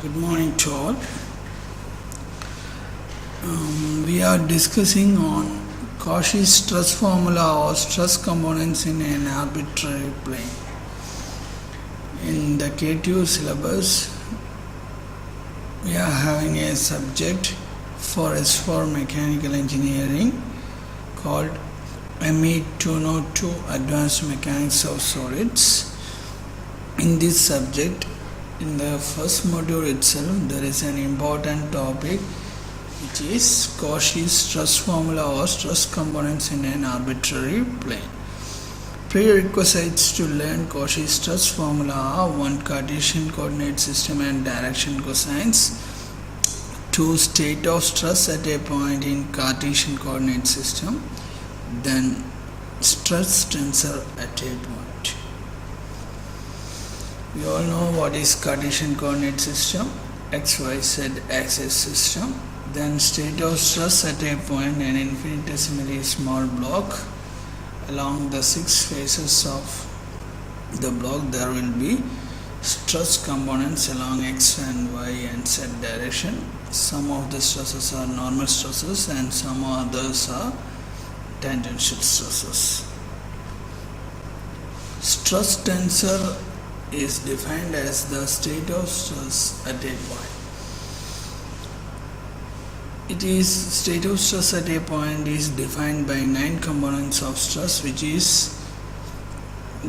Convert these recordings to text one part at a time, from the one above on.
Good morning to all. We are discussing on cauchy stress formula or stress components in an arbitrary plane. In the K2 syllabus, we are having a subject for S4 mechanical engineering called ME 202 Advanced Mechanics of Solids. In this subject, in the first module itself, there is an important topic which is cauchy stress formula or stress components in an arbitrary plane. Prerequisites to learn cauchy stress formula are 1. Cartesian coordinate system and direction cosines, 2. State of stress at a point in Cartesian coordinate system, then stress tensor at a point. We all know what is Cartesian coordinate system, XYZ axis system. Then state of stress at a point, an infinitesimally small block. Along the 6 faces of the block, there will be stress components along X and Y and Z direction. Some of the stresses are normal stresses and some others are tangential stresses. Stress tensor is defined as the state of stress at a point. State of stress at a point is defined by 9 components of stress, which is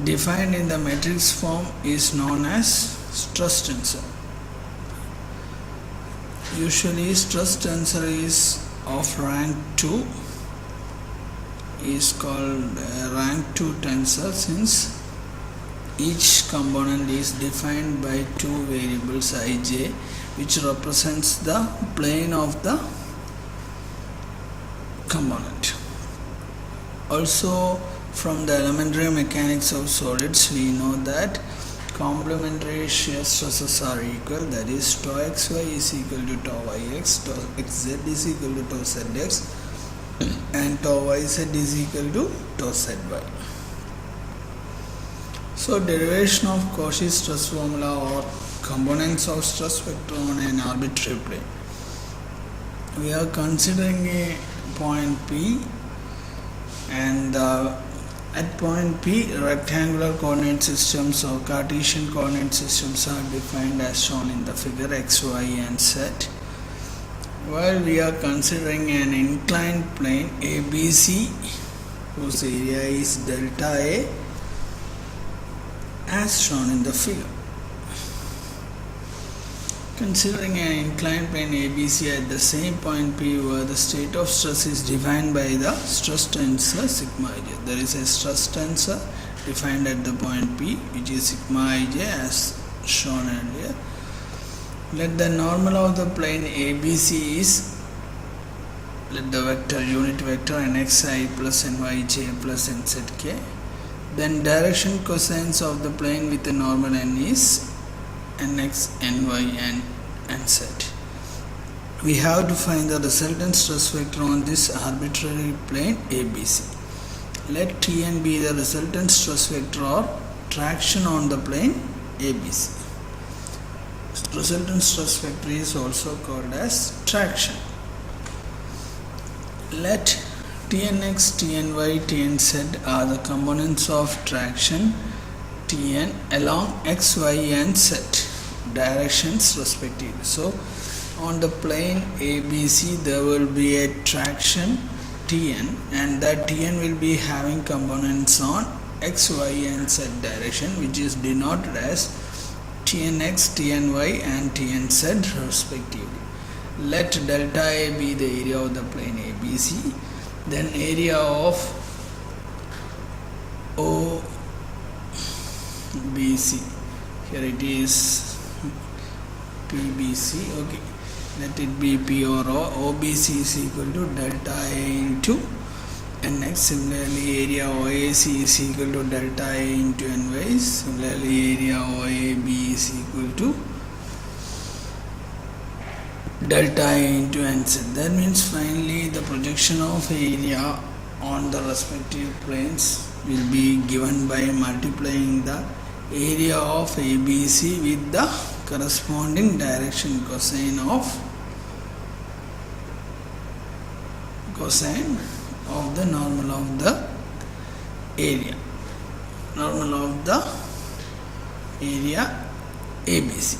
defined in the matrix form is known as stress tensor. Usually stress tensor is of rank 2, is called rank 2 tensor since each component is defined by 2 variables ij, which represents the plane of the component. Also, from the elementary mechanics of solids, we know that complementary shear stresses are equal, that is tau xy is equal to tau yx, tau xz is equal to tau zx, and tau yz is equal to tau zy. So, derivation of cauchy stress formula or components of stress vector on an arbitrary plane. We are considering a point P, and at point P, rectangular coordinate systems or Cartesian coordinate systems are defined as shown in the figure X, Y and Z. While we are considering an inclined plane ABC whose area is delta A as shown in the figure. Considering an inclined plane ABC at the same point P where the state of stress is defined by the stress tensor sigma ij. There is a stress tensor defined at the point P which is sigma ij as shown earlier. Let the normal of the plane ABC is, let the vector unit vector nxi plus nyj plus nzk. Then direction cosines of the plane with the normal n is nx, ny and nz. We have to find the resultant stress vector on this arbitrary plane ABC. Let Tn be the resultant stress vector or traction on the plane ABC. Resultant stress vector is also called as traction. Let Tnx, Tny, Tnz are the components of traction Tn along x, y and z directions respectively. So on the plane ABC there will be a traction Tn, and that Tn will be having components on x, y and z direction, which is denoted as Tnx, Tny and Tnz respectively. Let delta A be the area of the plane ABC. Then area of OBC, here it is PBC, okay, let it be P or O. OBC is equal to delta A into Nx. Similarly, area OAC is equal to delta A into Ny. Similarly, area OAB is equal to delta A into Nz. That means finally the projection of area on the respective planes will be given by multiplying the area of ABC with the corresponding direction cosine of the normal of the area, ABC.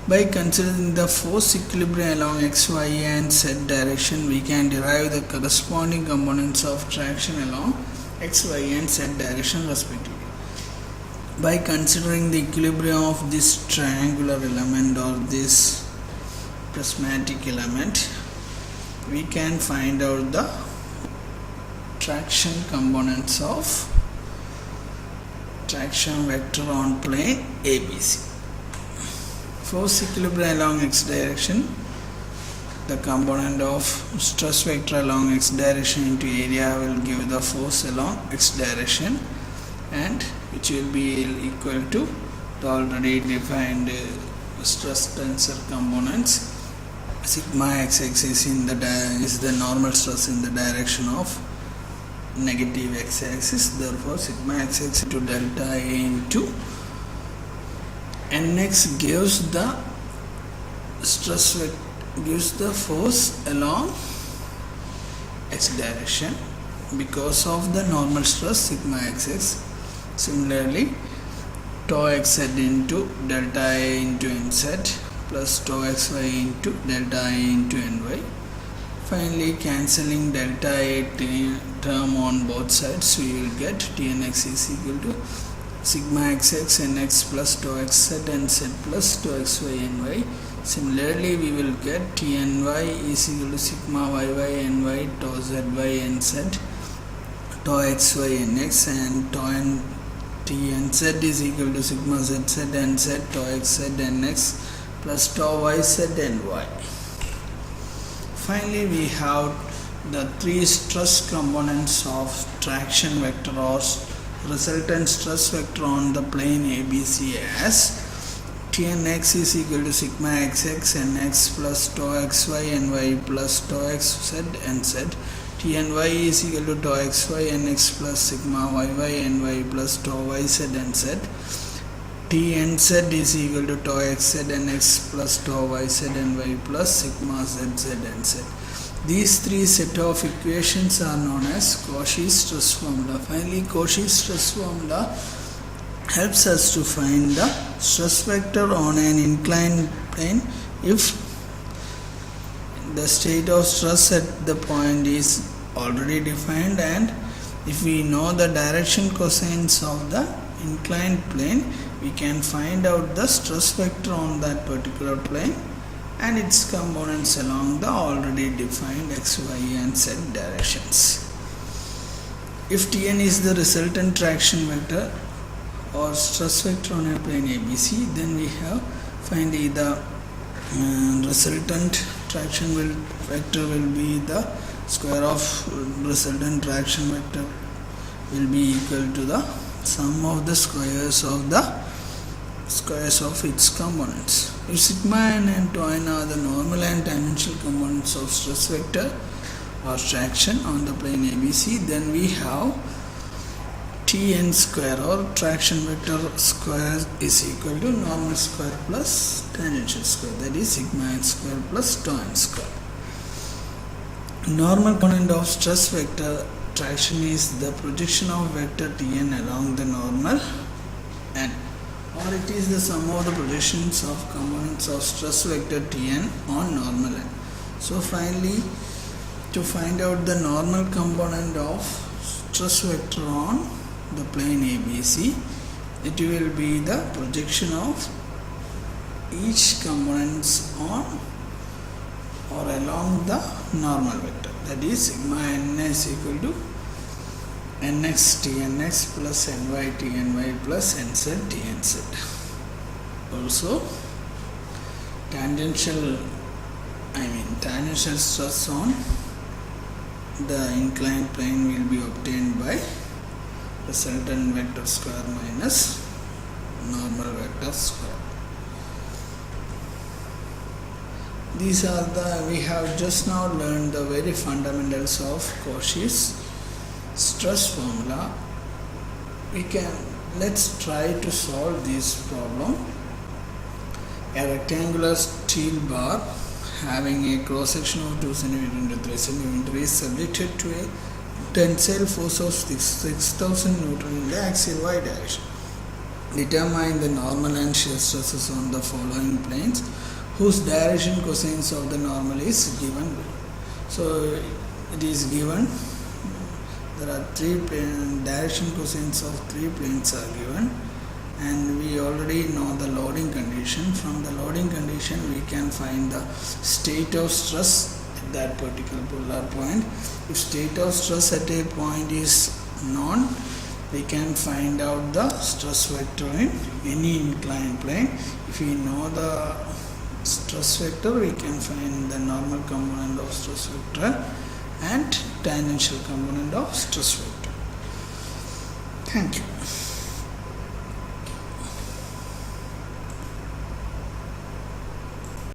By considering the force equilibrium along x, y and z direction, we can derive the corresponding components of traction along x, y and z direction respectively. By considering the equilibrium of this triangular element or this prismatic element, we can find out the traction components of traction vector on plane ABC. Force equilibrium along x direction, the component of stress vector along x direction into area will give the force along x direction, and which will be equal to the already defined stress tensor components. Sigma xx is the normal stress in the direction of negative x-axis. Therefore, sigma xx into delta A into nx gives the force along x direction because of the normal stress sigma xx. Similarly, tau xz into delta A into nz plus tau xy into delta A into ny. Finally, cancelling delta A term on both sides, we will get Tnx is equal to sigma xx nx plus tau xz nz plus tau xy ny. Similarly, we will get Tny is equal to sigma yy ny tau zy nz tau xy nx, and Tnz is equal to sigma zz nz tau xz nx plus tau yz ny. Finally, we have the three stress components of traction vector or resultant stress vector on the plane ABC as Tnx is equal to sigma xx nx plus tau xy ny plus tau xz nz. Tny is equal to tau xy nx plus sigma yy ny plus tau yz nz. Tnz is equal to tau xz nx plus tau yz ny plus sigma zz nz. These three set of equations are known as Cauchy stress formula. Finally, Cauchy stress formula helps us to find the stress vector on an inclined plane if the state of stress at the point is already defined, and if we know the direction cosines of the inclined plane, we can find out the stress vector on that particular plane and its components along the already defined x, y and z directions. If Tn is the resultant traction vector or stress vector on a plane ABC, then we have find the resultant traction vector will be the square of resultant traction vector will be equal to the sum of the squares of its components. If sigma and tau n are the normal and tangential components of stress vector or traction on the plane ABC, then we have Tn square or traction vector square is equal to normal square plus tangential square, that is sigma n square plus tau n square. Normal component of stress vector traction is the projection of vector Tn along the normal n, or it is the sum of the projections of components of stress vector Tn on normal n. So finally, to find out the normal component of stress vector on the plane ABC, it will be the projection of each components on or along the normal vector, that is sigma n is equal to nx tnx plus ny tny plus nz tnz. Also, tangential stress on the inclined plane will be obtained by resultant vector square minus normal vector square. These are we have just now learned the very fundamentals of Cauchy's stress formula. Let's try to solve this problem A rectangular steel bar having a cross section of 2 cm into 3 cm is subjected to a tensile force of 6,000 Newton in the axial y direction. Determine the normal and shear stresses on the following planes, whose direction cosines of the normal is given below. So it is given, there are three direction cosines of three planes are given, and we already know the loading condition. From the loading condition we can find the state of stress at that particular polar point. If state of stress at a point is known, we can find out the stress vector in any inclined plane. If we know the stress vector, we can find the normal component of stress vector and tangential component of stress vector. Thank you.